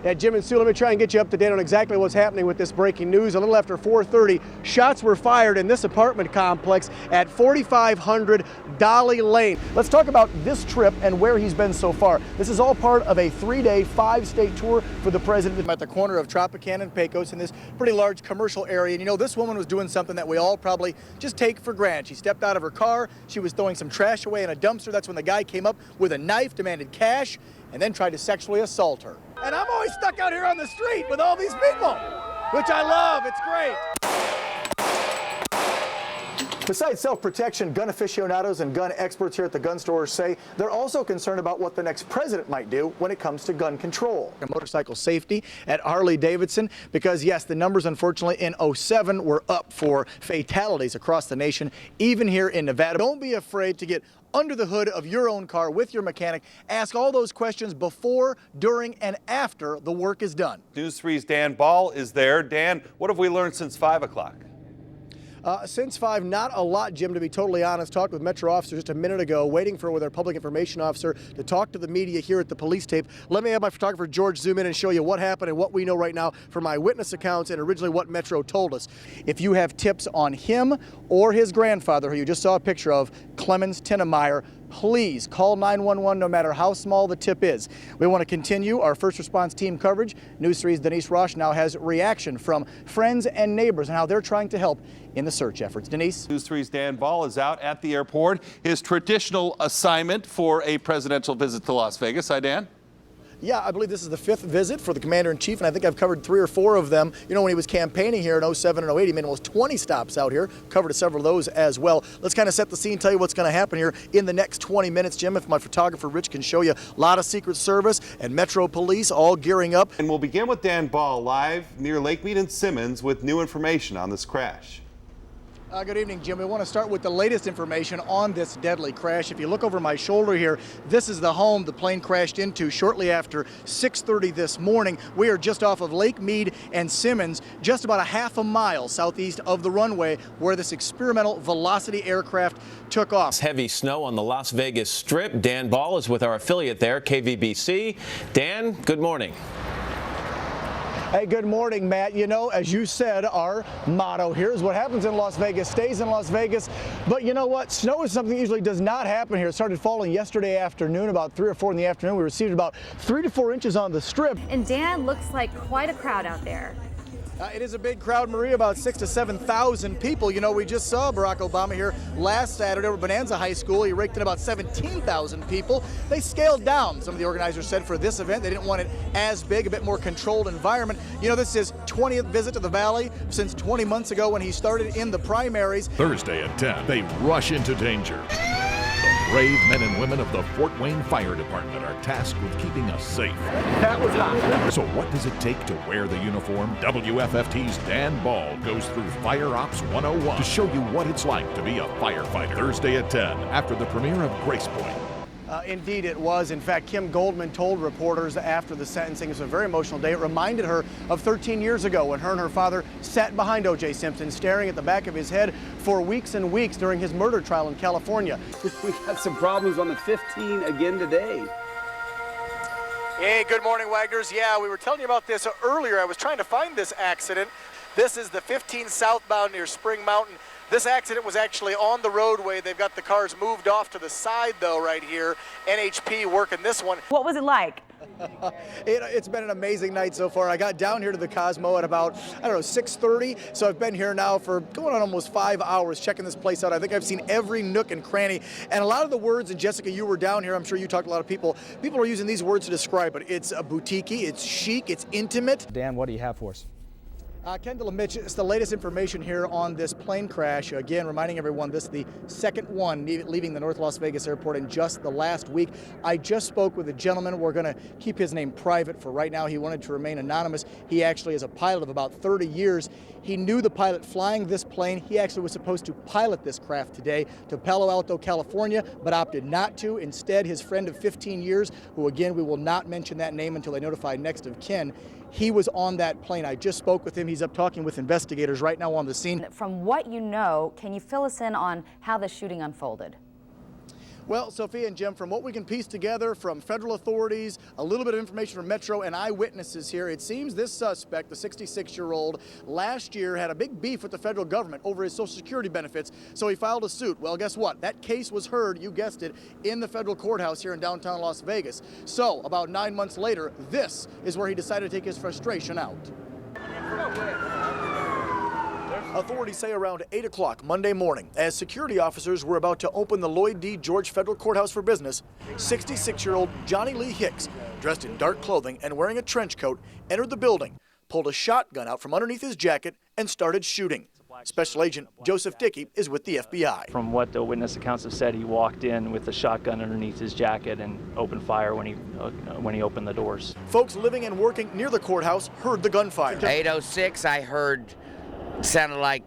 Yeah, Jim and Sue, let me try and get you up to date on exactly what's happening with this breaking news. A little after 4:30, shots were fired in this apartment complex at 4500 Dolly Lane. Let's talk about this trip and where he's been so far. This is all part of a 3-day, 5-state tour for the president. I'm at the corner of Tropicana and Pecos in this pretty large commercial area. And you know, this woman was doing something that we all probably just take for granted. She stepped out of her car, she was throwing some trash away in a dumpster. That's when the guy came up with a knife, demanded cash, and then tried to sexually assault her. And I'm always stuck out here on the street with all these people, which I love. It's great. Besides self-protection, gun aficionados and gun experts here at the gun stores say they're also concerned about what the next president might do when it comes to gun control. Motorcycle safety at Harley-Davidson, because yes, the numbers unfortunately in '07 were up for fatalities across the nation, even here in Nevada. Don't be afraid to get under the hood of your own car with your mechanic. Ask all those questions before, during, and after the work is done. News 3's Dan Ball is there. Dan, what have we learned since 5 o'clock? Since 5, not a lot, Jim, to be totally honest. Talked with Metro officers just a minute ago, waiting for with our public information officer to talk to the media here at the police tape. Let me have my photographer George zoom in and show you what happened and what we know right now from eyewitness accounts and originally what Metro told us. If you have tips on him or his grandfather, who you just saw a picture of, Clemens Tinnemeyer, please call 911 no matter how small the tip is. We want to continue our first response team coverage. News 3's Denise Roche now has reaction from friends and neighbors and how they're trying to help in the search efforts. Denise? News 3's Dan Ball is out at the airport. His traditional assignment for a presidential visit to Las Vegas. Hi, Dan. Yeah, I believe this is the 5th visit for the commander-in-chief, and I think I've covered 3 or 4 of them. You know, when he was campaigning here in '07 and '08, he made almost 20 stops out here, covered several of those as well. Let's kind of set the scene, tell you what's going to happen here in the next 20 minutes, Jim, if my photographer Rich can show you. A lot of Secret Service and Metro Police all gearing up. And we'll begin with Dan Ball live near Lake Mead and Simmons with new information on this crash. Good evening, Jim. We want to start with the latest information on this deadly crash. If you look over my shoulder here, this is the home the plane crashed into shortly after 6:30 this morning. We are just off of Lake Mead and Simmons, just about a half a mile southeast of the runway where this experimental Velocity aircraft took off. Heavy snow on the Las Vegas Strip. Dan Ball is with our affiliate there, KVBC. Dan, good morning. Hey, good morning, Matt. You know, as you said, our motto here is what happens in Las Vegas stays in Las Vegas. But you know what? Snow is something that usually does not happen here. It started falling yesterday afternoon, about 3 or 4 in the afternoon. We received about 3 to 4 inches on the Strip. And Dan, looks like quite a crowd out there. It is a big crowd, Maria, about 6,000 to 7,000 people. You know, we just saw Barack Obama here last Saturday over Bonanza High School. He raked in about 17,000 people. They scaled down, some of the organizers said, for this event. They didn't want it as big, a bit more controlled environment. You know, this is his 20th visit to the Valley since 20 months ago when he started in the primaries. Thursday at 10, they rush into danger. The brave men and women of the Fort Wayne Fire Department are tasked with keeping us safe. That was hot. So what does it take to wear the uniform? WFFT's Dan Ball goes through Fire Ops 101 to show you what it's like to be a firefighter. Thursday at 10, after the premiere of Grace Point. Indeed it was. In fact, Kim Goldman told reporters after the sentencing it was a very emotional day. It reminded her of 13 years ago when her and her father sat behind O.J. Simpson, staring at the back of his head for weeks and weeks during his murder trial in California. We got some problems on the 15 again today. Hey, good morning, Wagners. Yeah, we were telling you about this earlier. I was trying to find this accident. This is the 15 southbound near Spring Mountain. This accident was actually on the roadway. They've got the cars moved off to the side, though, right here. NHP working this one. What was it like? It's been an amazing night so far. I got down here to the Cosmo at about, 6:30. So I've been here now for going on almost 5 hours checking this place out. I think I've seen every nook and cranny. And a lot of the words, and Jessica, you were down here. I'm sure you talked to a lot of people. People are using these words to describe it. It's a boutique-y, it's chic, it's intimate. Dan, what do you have for us? Kendall and Mitch, it's the latest information here on this plane crash. Again, reminding everyone this is the second one leaving the North Las Vegas airport in just the last week. I just spoke with a gentleman. We're going to keep his name private for right now. He wanted to remain anonymous. He actually is a pilot of about 30 years. He knew the pilot flying this plane. He actually was supposed to pilot this craft today to Palo Alto, California, but opted not to. Instead, his friend of 15 years, who again, we will not mention that name until they notify next of kin, he was on that plane. I just spoke with him. He's up talking with investigators right now on the scene. From what you know, can you fill us in on how the shooting unfolded? Well, Sophia and Jim, from what we can piece together from federal authorities, a little bit of information from Metro and eyewitnesses here, it seems this suspect, the 66-year-old, last year had a big beef with the federal government over his Social Security benefits, so he filed a suit. Well, guess what? That case was heard, you guessed it, in the federal courthouse here in downtown Las Vegas. So, about 9 months later, this is where he decided to take his frustration out. Authorities say around 8 o'clock Monday morning, as security officers were about to open the Lloyd D. George Federal Courthouse for business, 66-year-old Johnny Lee Hicks, dressed in dark clothing and wearing a trench coat, entered the building, pulled a shotgun out from underneath his jacket, and started shooting. Special Agent Joseph Dickey is with the FBI. From what the witness accounts have said, he walked in with the shotgun underneath his jacket and opened fire when he opened the doors. Folks living and working near the courthouse heard the gunfire. 8:06, I heard, sounded like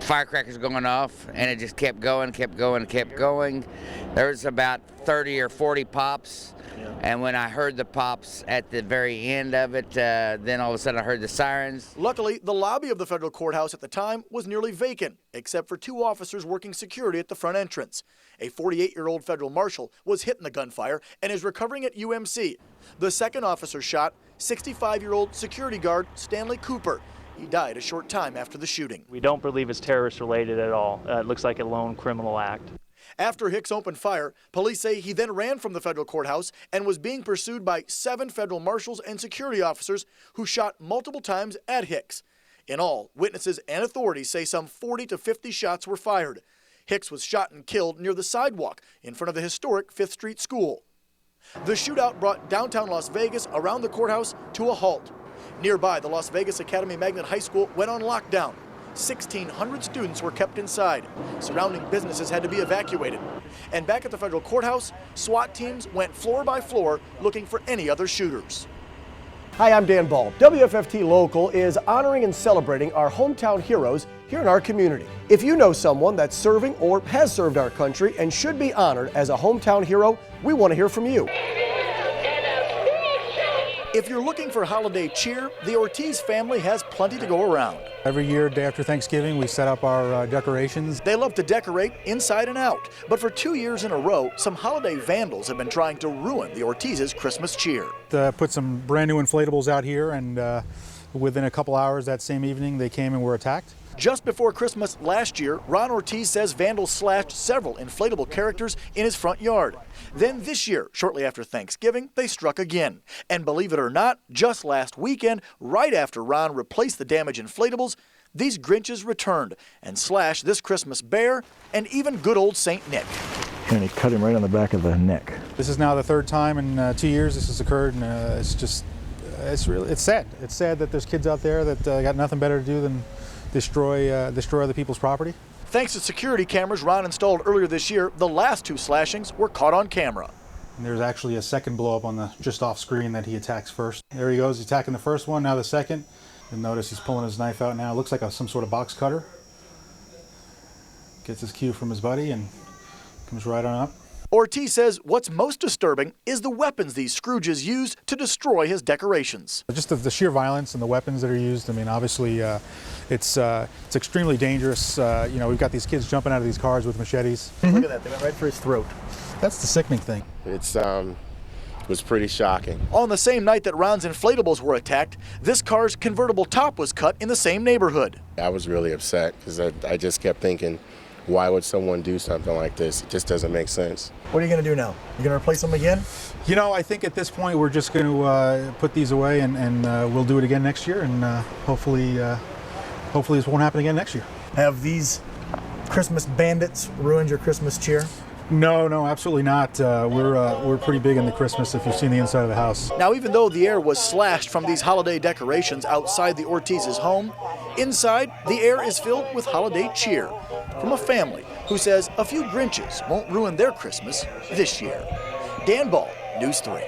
firecrackers going off, and it just kept going. There was about 30 or 40 pops, and when I heard the pops at the very end of it, then all of a sudden I heard the sirens. Luckily, the lobby of the federal courthouse at the time was nearly vacant, except for 2 officers working security at the front entrance. A 48-year-old federal marshal was hit in the gunfire and is recovering at UMC. The second officer shot 65-year-old security guard Stanley Cooper. He died a short time after the shooting. We don't believe it's terrorist related at all. It looks like a lone criminal act. After Hicks opened fire, police say he then ran from the federal courthouse and was being pursued by 7 federal marshals and security officers who shot multiple times at Hicks. In all, witnesses and authorities say some 40 to 50 shots were fired. Hicks was shot and killed near the sidewalk in front of the historic 5th Street School. The shootout brought downtown Las Vegas around the courthouse to a halt. Nearby, the Las Vegas Academy Magnet High School went on lockdown. 1,600 students were kept inside. Surrounding businesses had to be evacuated. And back at the federal courthouse, SWAT teams went floor by floor looking for any other shooters. Hi, I'm Dan Ball. WFFT Local is honoring and celebrating our hometown heroes here in our community. If you know someone that's serving or has served our country and should be honored as a hometown hero, we want to hear from you. If you're looking for holiday cheer, the Ortiz family has plenty to go around. Every year, day after Thanksgiving, we set up our decorations. They love to decorate inside and out, but for 2 years in a row, some holiday vandals have been trying to ruin the Ortiz's Christmas cheer. Put some brand new inflatables out here, and within a couple hours that same evening, they came and were attacked. Just before Christmas last year, Ron Ortiz says vandals slashed several inflatable characters in his front yard. Then this year, shortly after Thanksgiving, they struck again. And believe it or not, just last weekend, right after Ron replaced the damaged inflatables, these Grinches returned and slashed this Christmas bear and even good old St. Nick. And he cut him right on the back of the neck. This is now the 3rd time in 2 years this has occurred, and it's sad. It's sad that there's kids out there that got nothing better to do than destroy other people's property. Thanks to security cameras Ron installed earlier this year, the last 2 slashings were caught on camera. And there's actually a second blow up on the just off screen that he attacks first. There he goes, he's attacking the first one, now the second. And notice he's pulling his knife out now. It looks like some sort of box cutter. Gets his cue from his buddy and comes right on up. Ortiz says what's most disturbing is the weapons these Scrooges used to destroy his decorations. Just the sheer violence and the weapons that are used. I mean, obviously, it's extremely dangerous. We've got these kids jumping out of these cars with machetes. Look at that, they went right for his throat. That's the sickening thing. It was pretty shocking. On the same night that Ron's inflatables were attacked, this car's convertible top was cut in the same neighborhood. I was really upset because I just kept thinking, why would someone do something like this? It just doesn't make sense. What are you going to do now? You're going to replace them again? I think at this point we're just going to put these away and we'll do it again next year, and hopefully this won't happen again next year. Have these Christmas bandits ruined your Christmas cheer? No, absolutely not. We're pretty big into Christmas if you've seen the inside of the house. Now, even though the air was slashed from these holiday decorations outside the Ortiz's home, inside the air is filled with holiday cheer from a family who says a few Grinches won't ruin their Christmas this year. Dan Ball, News 3.